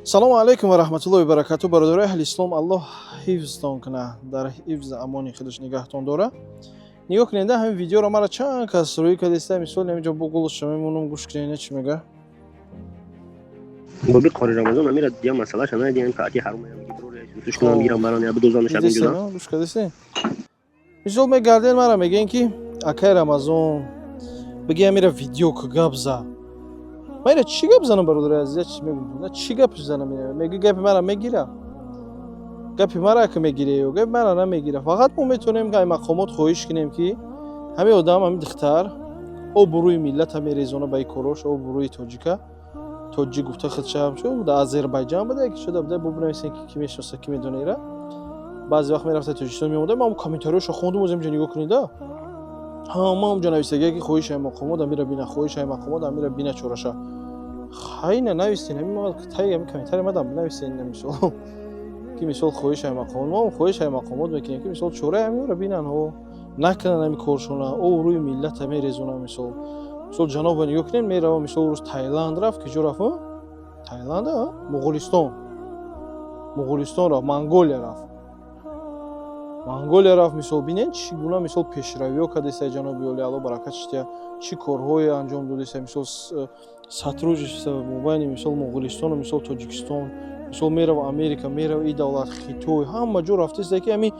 салому алайкум ва раҳматуллоҳи ва баракатуҳ. бародарои аҳли ислом, аллоҳ ҳифзтон кунад, дар ҳифз амони худаш нигаҳтон дора. нигоҳ кунед, ҳамин видеоро мара чанд кас рӯи кардеста, мисол ҳаминҷо бо голошро мемонам, гӯш кунед чӣ мега. Боби қори Рамазон амира дия масъала шана диан таъти ҳаром я гибро туш кунам гирам барон я будозан шабин ҷуда. гӯш кардеста. мисол мегарден мара мегӯен ки акай Рамазон биги амира видео ку гапза. майра чӣ гап занам бародари азиз, чӣ мегӯям? Чӣ гап занам меги гапи мара мегира? гапи мара ки мегире ё гапи мара намегира. Фақат мо метавонем ки ай мақомот хоҳиш кунем ки ҳамин одам, ҳамин духтар обрӯи миллата мерезона ба ин корош, обрӯи тоҷика. тоҷик гуфта худшам чӯ дар Озарбойҷон буда ки шуда буда бубинависем ки ки мешноса ки медона ира. баъзе вақт мерафта Тоҷикистон меомада, ман комментариёшо хондум, озам ҷо нигоҳ кунед. ҳама ҳамҷо нависага ки хоҳиш ай мақомот амира бина, хоҳиш ай мақомот амира бина чораша. хайна нависен ҳамин мо таги ҳамин комментари мадам нависен мисол ки мисол хоҳиш ай мақомот, мо хоҳиш ай мақомот мекунем ки мисол чораи ҳаминро бинан ҳо накунан ҳамин коршона, о рӯи миллата мерезонан. мисол ҷаноб нигоҳ кунед, мерава мисол рӯз Таиланд рафт, ки ҷо рафт? Таиланд, Моғолистон рафт, Монголия рафт. мисол бинед чӣ гуна мисол пешравиҳо кардеста ҷаноби оли алло баракат шития, чӣ корҳое анҷом додеста. мисол сотрудничество мобайни мисол Моғолистону мисол Тоҷикистон, мисол мерава Америка, мерава ин давлат Хитой, ҳама ҷо рафтеста ки ҳамин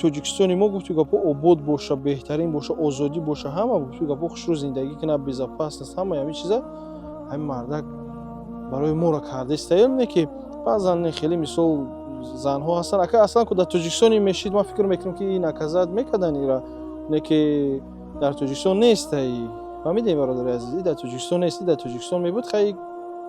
Тоҷикистони мо гуфти гапо обод боша, беҳтарин боша, озодӣ боша, ҳама гуфти гапо хушрӯ зиндагӣ кунад, безопасност, ҳама ҳамин чиза ҳамин мардак барои моро кардеста. не ки баъзан хеле мисол занҳо ҳастанд, ака аслан ку дар Тоҷикистони мешид, ман фикр мекунам ки ин аказат мекардан ира, не ки дар Тоҷикистон нестай. фаҳмидем бародари азиз, ин дар Тоҷикистон нест, ин дар Тоҷикистон мебуд хай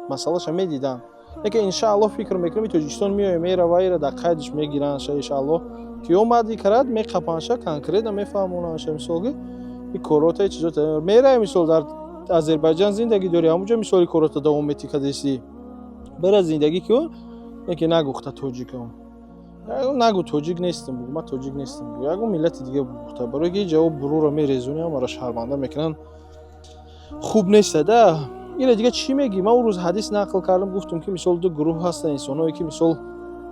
масъалаша медидан. не ки иншааллоҳ фикр мекунам ин Тоҷикистон меоя мерава ира дар қайдиш мегиранша, иншааллоҳ қиёмат карад меқапанша конкретно мефаҳмонанша. мисол ки ин корота чизота мерай мисол дар Озарбойҷон зиндагӣ дори, ҳамонҷо мисоли корота давом метикадеси бара зиндагӣ ки не ки нагуфта тоҷикам, нагу тоҷик нестам, ман тоҷик нестам, ягон миллати дига гуфта, барои ки ҷавоб бурӯра мерезонӣ ҳамаро шарманда мекунанд, хуб неста да. ира дига чӣ мегӣ? ман он рӯз ҳадис нақл кардам, гуфтам ки мисол ду гурӯҳ ҳастанд инсоное ки мисол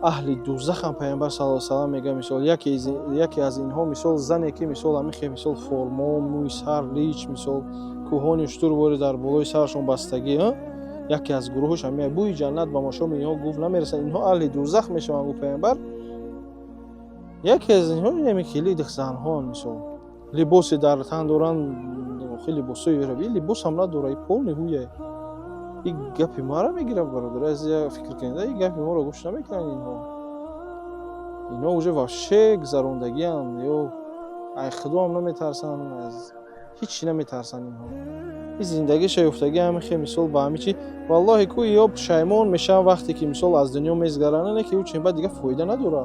аҳли дузахам. пайғамбар саллаллоҳу алайҳи ва саллам мега мисол яке аз инҳо мисол зане ки мисол ҳамин хе мисол формо, мӯи сар лич, мисол кӯҳони уштурвори дар болои сарашон бастагӣ, яке аз гурӯҳаш ҳамин бӯи ҷаннат ба мошоми инҳо гуфт намерасад, инҳо аҳли дузах мешаванд. гуфт пайғамбар яке аз инҳо ин хеле занҳоанд, мисол либосе дар тан доранд, хеле либосои рави либосам надора, полни ҳуя. ин гапи мара мегирам бародари азиз, фикр кунед, ин гапи моро гӯш намекунанд инҳо уже вообще гузарондагианд, ё ай худоам наметарсанд, аз ҳеч чӣ наметарсанд. инҳо ин зиндагиша ёфтагӣ ҳамин хе мисол ба ҳамин чӣ валлоҳи ку ё пушаймон мешаванд вақте ки мисол аз дунё мезгаранд, не ки ӯ чин баъд дига фоида надора.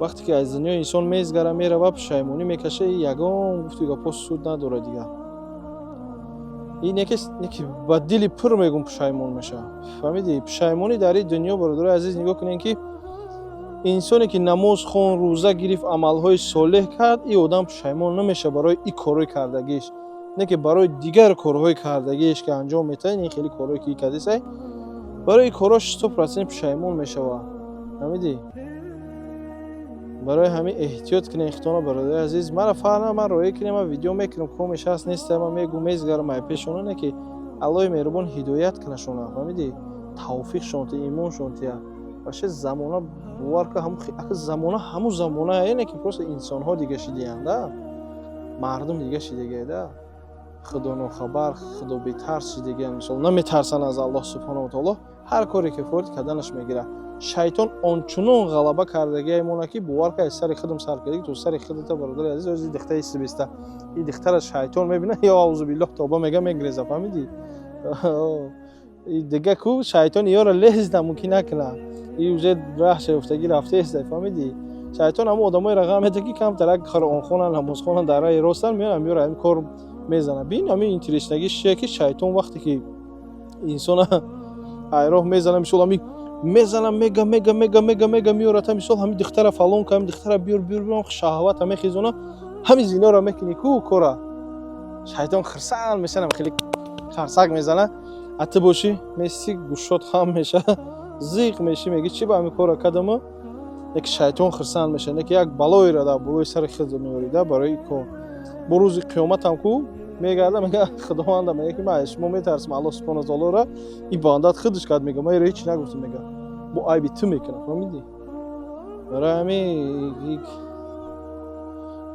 вақте ки аз дунё инсон мезгара мерава пушаймонӣ мекаша, ягон гуфти гапо суд надора дига. ин не ки ба дили пур мегум пушаймон меша. фаҳмидӣ? пушаймонӣ дар ин дунё бародари азиз нигоҳ кунед ки инсоне ки намоз хон, рӯза гирифт, амалҳои солеҳ кард, ин одам пушаймон намеша барои ин корҳои кардагиш, не ки барои дигар корҳои кардагиш ки анҷом метаҳад. ин хеле корҳое ки кардесай барои ин корҳо 100% пушаймон мешавад. фаҳмидӣ? барои ҳамин эҳтиёт кунем хитона бародари азиз. мара фаъна ман роя кунем, ман видео мекунам, комеш ҳаст нестам, ман мегӯ мезгарам ай пешона, не ки аллоҳи меҳрубон ҳидоят кунашона. фаҳмидӣ? тавфиқшон тия, имоншон тия. вообще замона бовар ка замона ҳамун замона не ки просто инсонҳо дига шидиянд, мардум дига шидагида, худо нохабар, худо бетарс шидагианд. мисол наметарсанд аз аллоҳ субҳанаҳу ва таоло, ҳар коре ки форид карданаш мегирад. шайтон ончунон ғалаба кардагиай мона ки бовар ка сари худам сар кардагӣ то сари худата бародари азиз. ози духтаи сибиста ин духтара шайтон мебина ё аузубиллоҳ тоба мега мегреза. фаҳмидӣ? дига ку шайтон ёра лезда мумкин накуна, ин уже раҳша ёфтагӣ рафтеста. фаҳмидӣ? шайтон ҳамон одамои рағам меда ки камтарак қуръонхонанд, намозхонанд, дар раи ростанд, меёрам ёра ин кор мезана. бин ҳамин интереснагиш чия ки шайтон вақте ки инсона айроҳ мезана, мисол ҳамин мезана мега меёрата, мисол ҳамин духтара фалон ка, ҳамин духтара биёр шаҳвата мехизона, ҳамин зиноро мекунӣ ку кора. шайтон хирсан мешана, хеле харсак мезана. ҳатто бошӣ меси гӯшот хам меша, зиқ мешӣ меги чӣ ба ҳамин кора кардаму як шайтон хирсанд мешавад як як балоеро дар болои сари хизр меорида барои ин кор бо рӯзи қиёматам ку мегарда мега худованда мега ки ман шумо метарсем аллоҳ субҳанаҳу таолоро ин бандат хидш кард мега ман иро ҳеҷ нагуфтам мега бо айби ту мекунам фаҳмидӣ барои ҳамин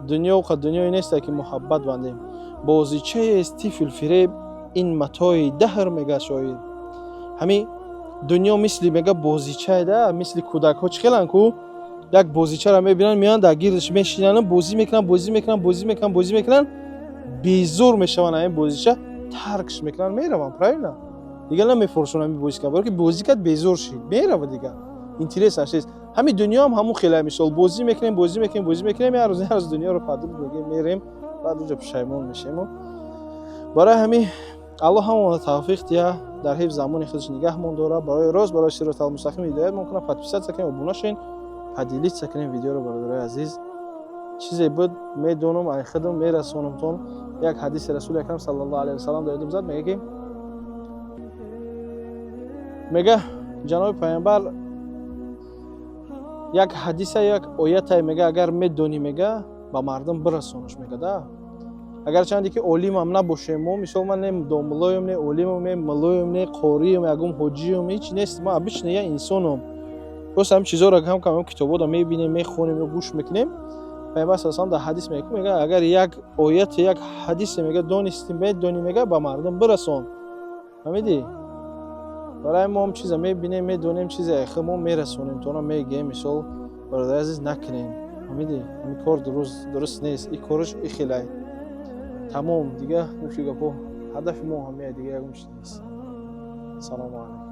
дунё ка дунёе несте ки муҳаббат бандем бозичаест тифлфиреб ин матои даҳр мега шоир ҳамин дунё мисли мега бозичаеда мисли кӯдакҳо чӣ хеланд ку як бозичаро мебинанд меянд дар гирдаш мешинанд бозӣ мекунанд безор мешаванд ҳамин бозича таркш мекунанд мераванд правильно дигар намефурӯшонанд ин бозика балки бозӣ кард безор шид мерава дигар интерес ашест ҳамин дунё ҳам ҳамун хелай мисол бозӣ мекунем ҳар рӯз дунёро падр мегем мерем баъд уҷа пушаймон мешему барои ҳамин аллоҳ ҳамон тавфиқ диҳа дар ҳифз замони худаш нигаҳмон дора барои рост барои сиротал мустақим ҳидоятмон кунад подписатсия кунем обуна шавен поделитсия кунем видеоро бародарои азиз чизе буд медонам ай худам мерасонамтон як ҳадиси расули акрам саллаллоҳу алайҳи васалам доидам зад мега ки мега ҷаноби пайғамбар як ҳадиса як оятай мега агар медонӣ мега ба мардум бирасонаш мегада агарчанде ки олимам набошем мо мисол ман не домулоем не олимам не мулоем не қорием ягум ҳоҷием ҳеҷ нест ман обична я инсонам просто ҳамин чизоро ҳам кам китобода мебинем мехонем ё гӯш мекунем пайғамбар саллаллоҳу алайҳи васалам дар ҳадис мега агар як ояте як ҳадисе мега донистӣ медонӣ мега ба мардум бирасон фаҳмидӣ барои мо ҳам чиза мебинем медонем чизе ахир мо мерасонем то мегем мисол бародари азиз накунем фаҳмидӣ ҳамин кор дуруст нест ин корш ихелай тамом дигар гуфти гапо ҳадафи мо ҳамия дигар ягум чиз нест. Салому алайкум.